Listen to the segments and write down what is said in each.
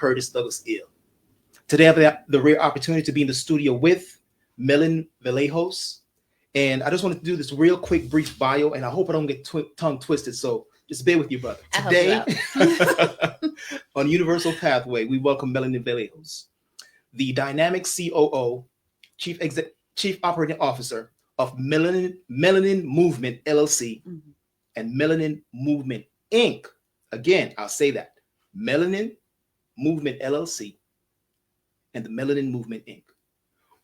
Curtis Douglas Ill. Today, I have the rare opportunity to be in the studio with Millen Vallejos. And I just wanted to do this real quick, brief bio, and I hope I don't get tongue twisted. So just bear with you, brother. Today, on Universal Pathway, we welcome Millennium Vallejos, the dynamic COO, Chief Operating Officer of Millennium Movement LLC and Millennium Movement Inc. Again, I'll say that. Millennium Movement LLC and the Millennium Movement Inc.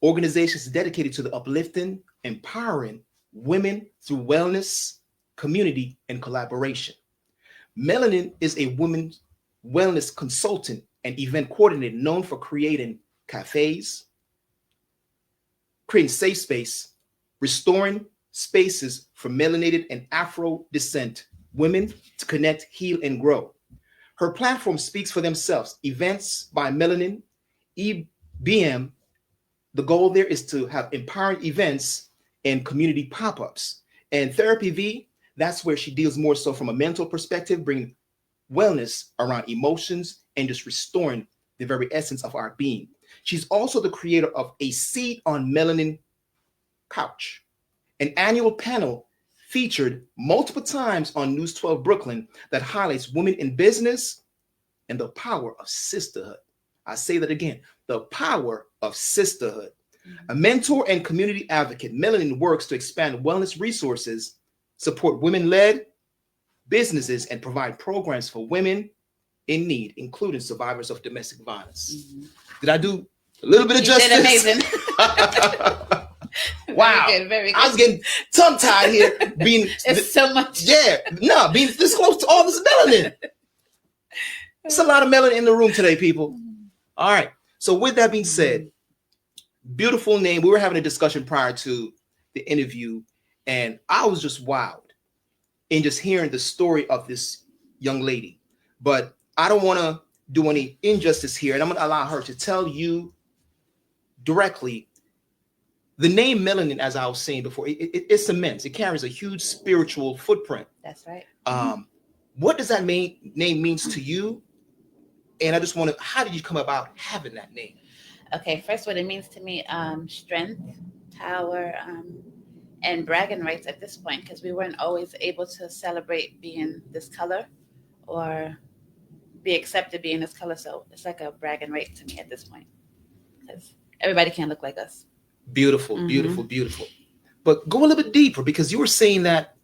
Organizations dedicated to the uplifting, empowering women through wellness, community, and collaboration. Millennium is a women's wellness consultant and event coordinator known for creating cafes, creating safe space, restoring spaces for melanated and Afro descent women to connect, heal, and grow. Her platform speaks for themselves. Events by Melanin, EBM. The goal there is to have empowering events and community pop-ups. And Therapy V, that's where she deals more so from a mental perspective, bringing wellness around emotions and just restoring the very essence of our being. She's also the creator of A Seat on Melanin Couch, an annual panel featured multiple times on News 12 Brooklyn that highlights women in business and the power of sisterhood. I say that again, the power of sisterhood. A mentor and community advocate, Melanin works to expand wellness resources, support women-led businesses, and provide programs for women in need, including survivors of domestic violence. Did I do a little bit of justice? You did amazing. Wow. Very good, very good. I was getting tongue-tied here. It's so much. Yeah, no, being this close to all this melanin. There's a lot of melanin in the room today, people. All right. So with that being said, beautiful name. We were having a discussion prior to the interview, and I was just wowed in just hearing the story of this young lady. But I don't want to do any injustice here, and I'm going to allow her to tell you directly. The name melanin, as I was saying before, it's immense. It carries a huge spiritual footprint. That's right. What does that name means to you? And I just want to, how did you come about having that name? Okay, first, what it means to me, strength, power, and bragging rights at this point, because we weren't always able to celebrate being this color or be accepted being this color. So it's like a bragging right to me at this point, because everybody can't look like us. Beautiful, beautiful, beautiful. But go a little bit deeper, because you were saying that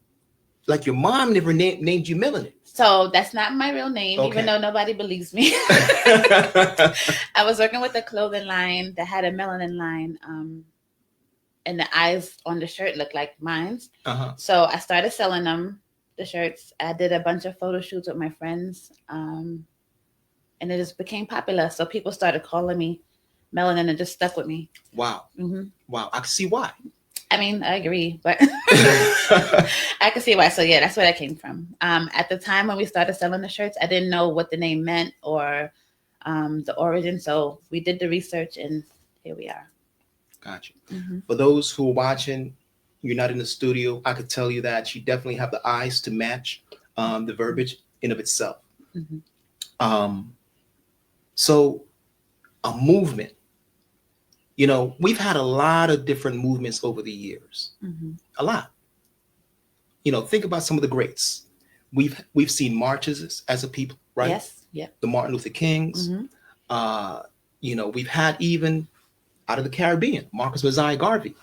like your mom never named you Melanin. So that's not my real name, even though nobody believes me. I was working with a clothing line that had a melanin line, and the eyes on the shirt looked like mine. So I started selling them, the shirts. I did a bunch of photo shoots with my friends, and it just became popular. So people started calling me Melanin, and it just stuck with me. Wow. Wow. I can see why. I mean, I agree, but I can see why. So yeah, that's where that came from. At the time when we started selling the shirts, I didn't know what the name meant or the origin. So we did the research, and here we are. Gotcha. For those who are watching, you're not in the studio, I could tell you that you definitely have the eyes to match the verbiage in of itself. So a movement. You know, we've had a lot of different movements over the years. A lot. You know, think about some of the greats. We've seen marches as a people, right? Yes. Yeah. The Martin Luther Kings. You know, we've had even out of the Caribbean, Marcus Mosiah Garvey,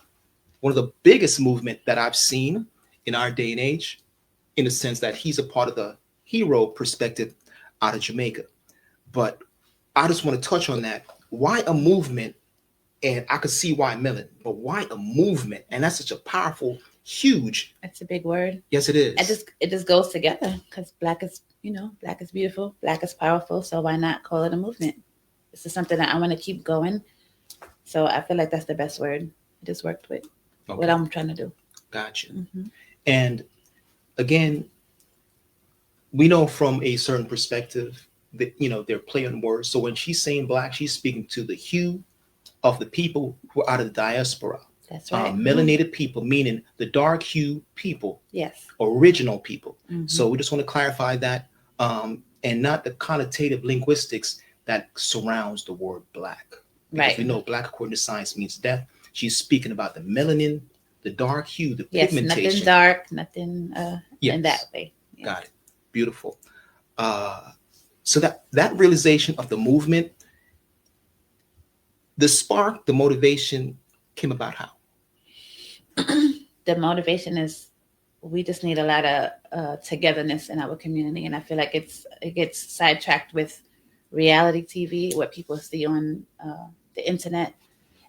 one of the biggest movement that I've seen in our day and age, in the sense that he's a part of the hero perspective out of Jamaica. But I just want to touch on that. Why a movement? And I could see why Melanin, but why a movement? And that's such a powerful, huge. That's a big word. Yes, it is. It just goes together, because black is beautiful, black is powerful. So why not call it a movement? This is something that I want to keep going. So I feel like that's the best word. It just worked with what I'm trying to do. Gotcha. And again, we know from a certain perspective that, you know, they're play on words. So when she's saying black, she's speaking to the hue of the people who are out of the diaspora. That's right. Melanated people, meaning the dark hue people. Yes. Original people. So we just want to clarify that, and not the connotative linguistics that surrounds the word Black. Because Right. we know Black, according to science, means death. She's speaking about the melanin, the dark hue, the Yes, pigmentation. nothing dark, nothing Yes. in that way. Yeah. Got it. Beautiful. So that realization of the movement, the spark, the motivation came about how? The motivation is we just need a lot of togetherness in our community, and I feel like it gets sidetracked with reality TV, what people see on the internet,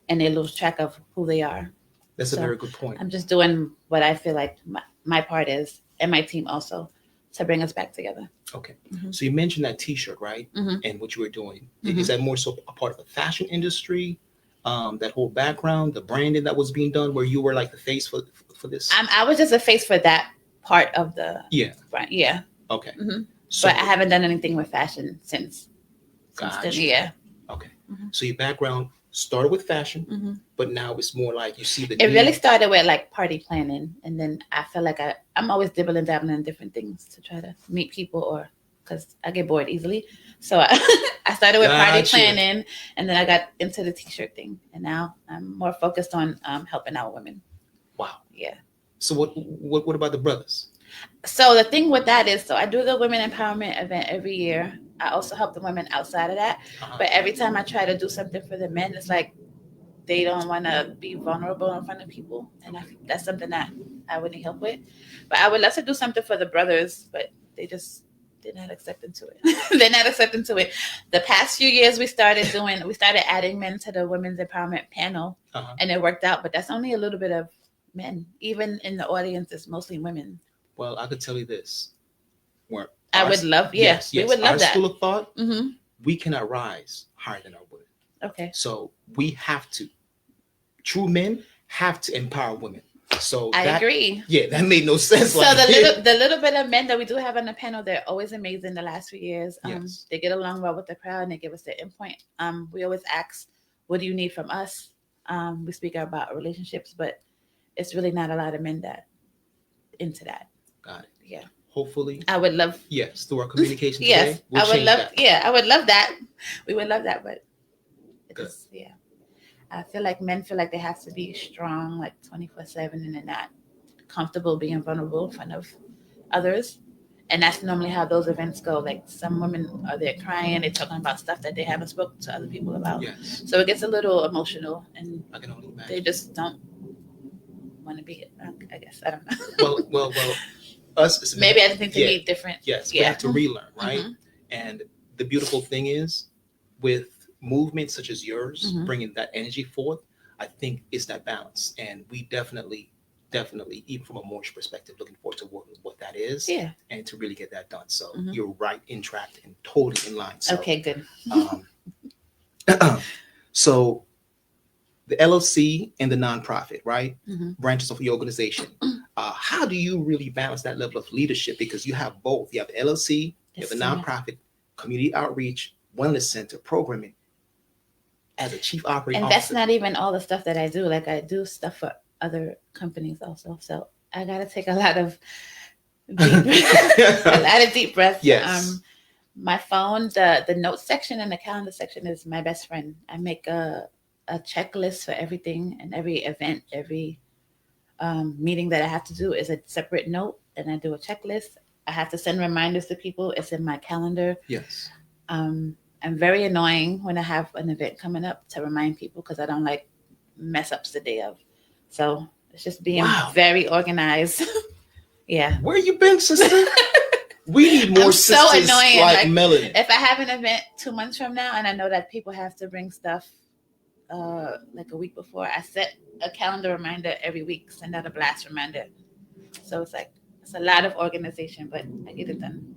and they lose track of who they are. That's a very good point. I'm just doing what I feel like my part is, and my team also, to bring us back together. Okay. So you mentioned that T-shirt, right? And what you were doing. Is that more so a part of the fashion industry? That whole background, the branding that was being done, where you were like the face for this? I was just a face for that part of the brand. Yeah. Okay. So, but I haven't done anything with fashion since then. Yeah. Okay. So your background started with fashion, but now it's more like you see the. It really started with like party planning, and then I feel like I'm always dibbling and dabbling in different things to try to meet people, or because I get bored easily. So I started with party planning, and then I got into the T-shirt thing, and now I'm more focused on helping out women. Wow. Yeah. So what about the brothers? So the thing with that is, so I do the women empowerment event every year. I also help the women outside of that. But every time I try to do something for the men, it's like they don't want to be vulnerable in front of people. And that's something that I would need help with. But I would love to do something for the brothers, but they're not accepting to it. They're not accepting to it. The past few years we started adding men to the women's empowerment panel, and it worked out. But that's only a little bit of men. Even in the audience, it's mostly women. Well, I could tell you this. I would love, yes, we would love our that. School of thought, we cannot rise higher than our women. Okay. So we have to. True men have to empower women. So I agree. Yeah, that made no sense. So the little bit of men that we do have on the panel, they're always amazing. The last few years, they get along well with the crowd, and they give us their input. We always ask, "What do you need from us?" We speak about relationships, but it's really not a lot of men that into that. Got it. Yeah. Hopefully, I would love. Yes, through our communication. Yes, today, we'll I would love. That. Yeah, I would love that. We would love that, but it's yeah. I feel like men feel like they have to be strong, like 24/7, and they're not comfortable being vulnerable in front of others. And that's normally how those events go. Like some women are there crying, they're talking about stuff that they haven't spoken to other people about. Yes. So it gets a little emotional, and I can only imagine. They just don't want to be. I guess I don't know. Well. Us as maybe I just think to be different. Yes, we have to relearn, right? And the beautiful thing is, with movements such as yours, bringing that energy forth, I think it's that balance, and we definitely, even from a Moorish perspective, looking forward to what that is, and to really get that done. So you're right in track and totally in line. So, okay, good. So the LLC and the nonprofit, right? Branches of your organization. How do you really balance that level of leadership? Because you have both. You have the LLC, you have the nonprofit, community outreach, wellness center, programming. As a chief operating officer. And that's not even all the stuff that I do. Like I do stuff for other companies also. So I got to take a lot of deep breaths. Yes. My phone, the notes section and the calendar section is my best friend. I make a checklist for everything, and every event, every meeting that I have to do is a separate note, and I do a checklist. I have to send reminders to people. It's in my calendar. Yes. I'm very annoying when I have an event coming up to remind people, because I don't like mess ups the day of. So it's just being very organized. Yeah. Where you been, sister? We need more sisters so annoying. Like Melanie. If I have an event 2 months from now and I know that people have to bring stuff like a week before, I set a calendar reminder every week, send out a blast reminder. So it's a lot of organization, but I get it done.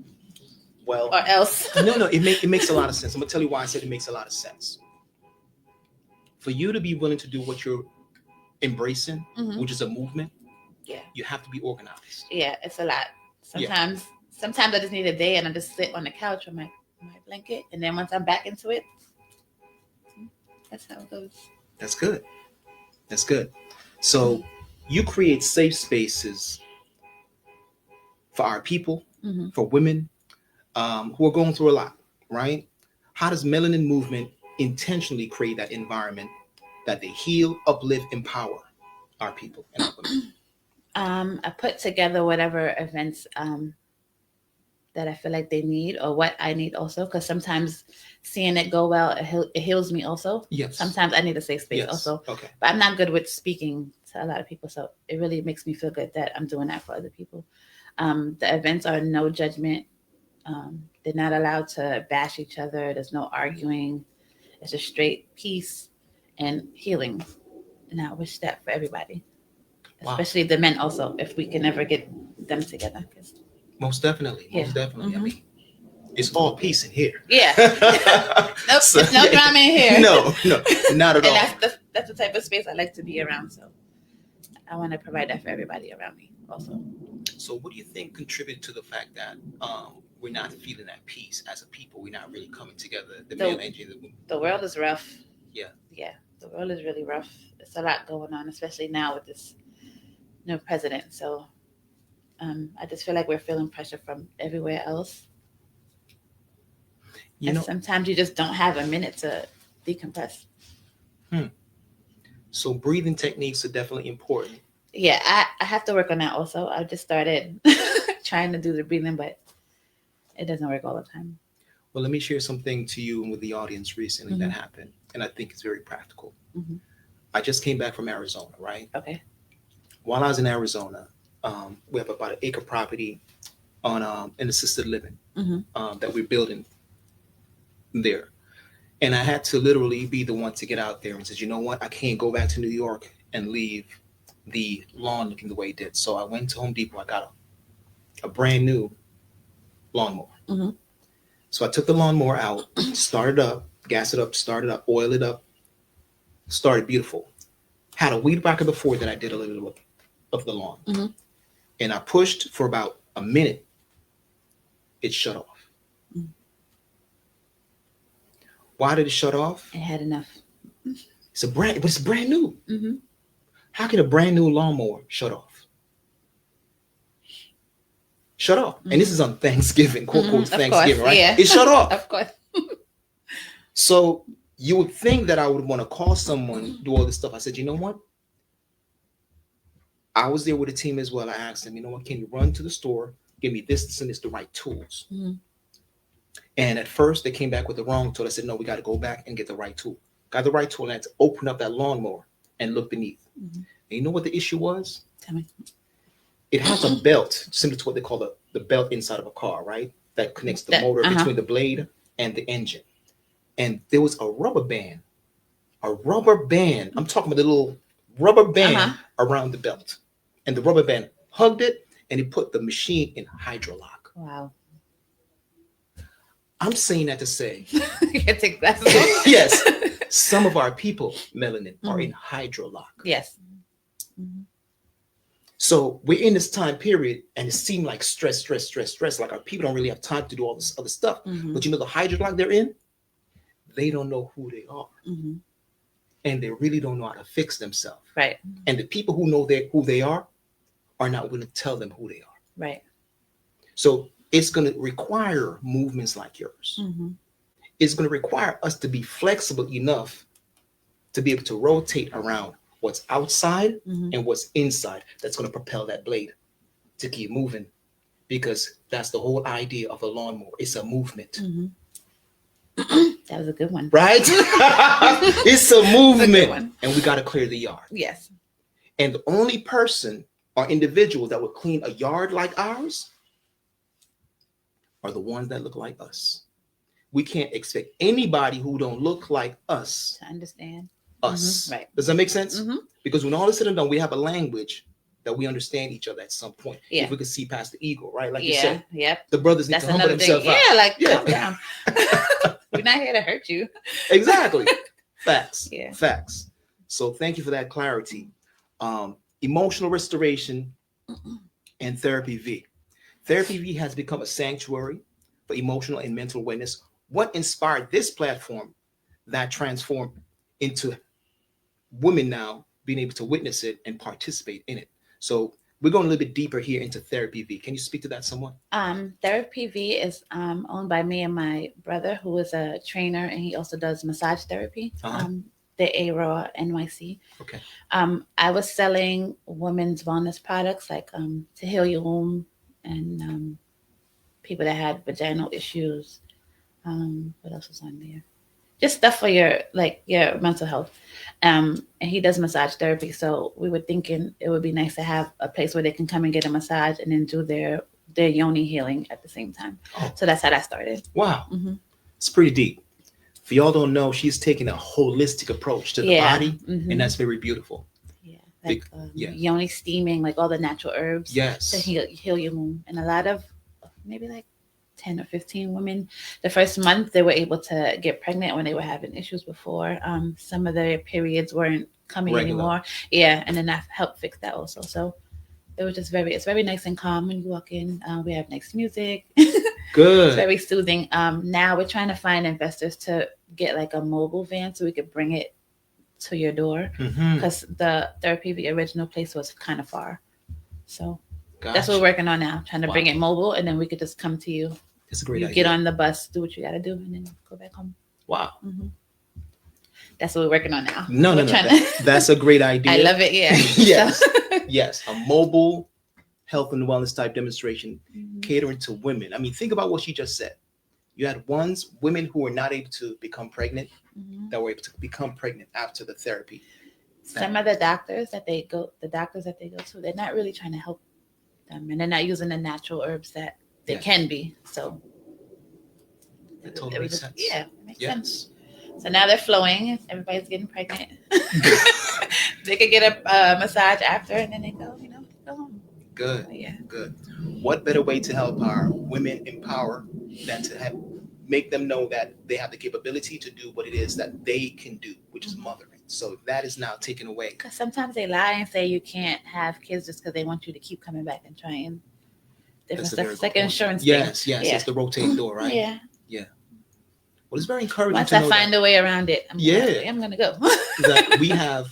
Well, or else. No, it makes a lot of sense. I'm gonna tell you why I said it makes a lot of sense. For you to be willing to do what you're embracing, which is a movement, you have to be organized. Yeah, it's a lot. Sometimes I just need a day and I just sit on the couch with my blanket, and then once I'm back into it, that's how it goes. That's good. So you create safe spaces for our people, for women who are going through a lot, right? How does Melanin Movement intentionally create that environment that they heal, uplift, empower our people and our women? I put together whatever events that I feel like they need, or what I need also, because sometimes seeing it go well, it heals me also. Yes. Sometimes I need a safe space also. Okay. But I'm not good with speaking to a lot of people, so it really makes me feel good that I'm doing that for other people. The events are no judgment. They're not allowed to bash each other. There's no arguing. It's just straight peace and healing. And I wish that for everybody, especially the men also, if we can ever get them together. Most definitely. Mm-hmm. I mean, it's all peace in here. Yeah. Nope, so, there's no drama in here. No, not at all. And that's the type of space I like to be around. So I want to provide that for everybody around me also. So what do you think contributed to the fact that we're not feeling at peace as a people? We're not really coming together. The world is rough. Yeah. Yeah. The world is really rough. There's a lot going on, especially now with this new president. So I just feel like we're feeling pressure from everywhere else. Sometimes you just don't have a minute to decompress. So breathing techniques are definitely important. Yeah, I have to work on that also. I just started trying to do the breathing, but it doesn't work all the time. Well, let me share something to you and with the audience recently that happened, and I think it's very practical. I just came back from Arizona, right? Okay. While I was in Arizona, we have about an acre property on an assisted living that we're building there. And I had to literally be the one to get out there and said, you know what? I can't go back to New York and leave the lawn looking the way it did. So I went to Home Depot. I got a brand new lawnmower. So I took the lawnmower out, started up, gas it up, started up, oil it up, started beautiful. Had a weed whacker before that I did a little bit of the lawn. And I pushed for about a minute. It shut off. Why did it shut off? It had enough. It's brand new. How can a brand new lawnmower shut off? Shut off. And this is on Thanksgiving, quote, Thanksgiving, right? Yeah. It shut off. Of course. So you would think that I would want to call someone, do all this stuff. I said, you know what? I was there with a team as well. I asked them, you know what? Can you run to the store, give me this and this, the right tools? And at first they came back with the wrong tool. I said, no, we got to go back and get the right tool. Got the right tool and I had to open up that lawnmower and look beneath. And you know what the issue was? Tell me. It has a belt, similar to what they call the belt inside of a car, right? That connects the motor between the blade and the engine. And there was a rubber band. I'm talking about the little rubber band around the belt. And the rubber band hugged it and it put the machine in hydrolock. Wow. I'm saying that to say, You can take that. yes, some of our people, Melanin, are in hydrolock. Yes. So we're in this time period and it seemed like stress. Like our people don't really have time to do all this other stuff. But you know the hydrolock they're in? They don't know who they are. And they really don't know how to fix themselves. Right. And the people who know who they are not willing to tell them who they are. Right. So it's going to require movements like yours. It's going to require us to be flexible enough to be able to rotate around what's outside and what's inside. That's going to propel that blade to keep moving, because that's the whole idea of a lawnmower. It's a movement. That was a good one. Right? It's a movement. And we got to clear the yard. Yes. And the only person or individual that will clean a yard like ours are the ones that look like us. We can't expect anybody who don't look like us to understand us. Right. Does that make sense? Because when all is said and done, we have a language that we understand each other at some point. Yeah. If we can see past the ego, right? Like you said, yep. The brothers need to humble themselves out. Yeah, like calm down. We're not here to hurt you. Exactly. Facts. Yeah. Facts. So thank you for that clarity. Emotional restoration and Therapy V. Therapy V has become a sanctuary for emotional and mental wellness. What inspired this platform that transformed into women now being able to witness it and participate in it? So we're going a little bit deeper here into Therapy V. Can you speak to that somewhat? Therapy V is owned by me and my brother, who is a trainer, and he also does massage therapy. The ARAW NYC. Okay. I was selling women's wellness products like to heal your womb and people that had vaginal issues. What else was on there? Just stuff for your mental health. And he does massage therapy, so we were thinking it would be nice to have a place where they can come and get a massage and then do their yoni healing at the same time. So that's how that started. Wow. It's pretty deep. If y'all don't know, she's taking a holistic approach to the body, and that's very beautiful. Yeah, like yoni steaming, like all the natural herbs. Yes. To heal your womb. And a lot of, maybe like 10 or 15 women, the first month they were able to get pregnant when they were having issues before. Some of their periods weren't coming anymore. Yeah, and then that helped fix that also. So it was just it's very nice and calm when you walk in. We have nice music. Good. It's very soothing. Now we're trying to find investors to get like a mobile van so we could bring it to your door, because the Therapy, the original place, was kind of far. So that's what we're working on now, trying to bring it mobile, and then we could just come to you. It's a great idea. Get on the bus, do what you got to do, and then go back home. Wow. That's what we're working on now. No. That's a great idea. I love it. Yeah. Yes. Yes. A mobile health and wellness type demonstration catering to women. I mean, think about what she just said. You had women who were not able to become pregnant, that were able to become pregnant after the therapy. Some of the doctors that they go to, they're not really trying to help them, and they're not using the natural herbs that they can be. So that totally makes sense. Yeah, it makes sense. So now they're flowing. Everybody's getting pregnant. They could get a massage after, and then they go home. Good. Yeah. Good. What better way to help our women empower than to make them know that they have the capability to do what it is that they can do, which is mothering. So that is now taken away. Because sometimes they lie and say you can't have kids just because they want you to keep coming back and trying different stuff. It's like an insurance thing. Yes. It's the rotating door, right? Yeah. Well, it's very encouraging. Once I find a way around it, I'm going to go. That we have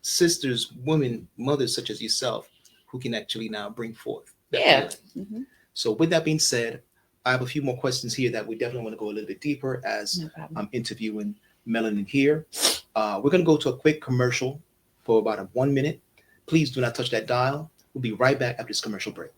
sisters, women, mothers such as yourself who can actually now bring forth that feeling. So with that being said, I have a few more questions here that we definitely want to go a little bit deeper as I'm interviewing Melanin here. We're going to go to a quick commercial for about 1 minute. Please do not touch that dial. We'll be right back after this commercial break.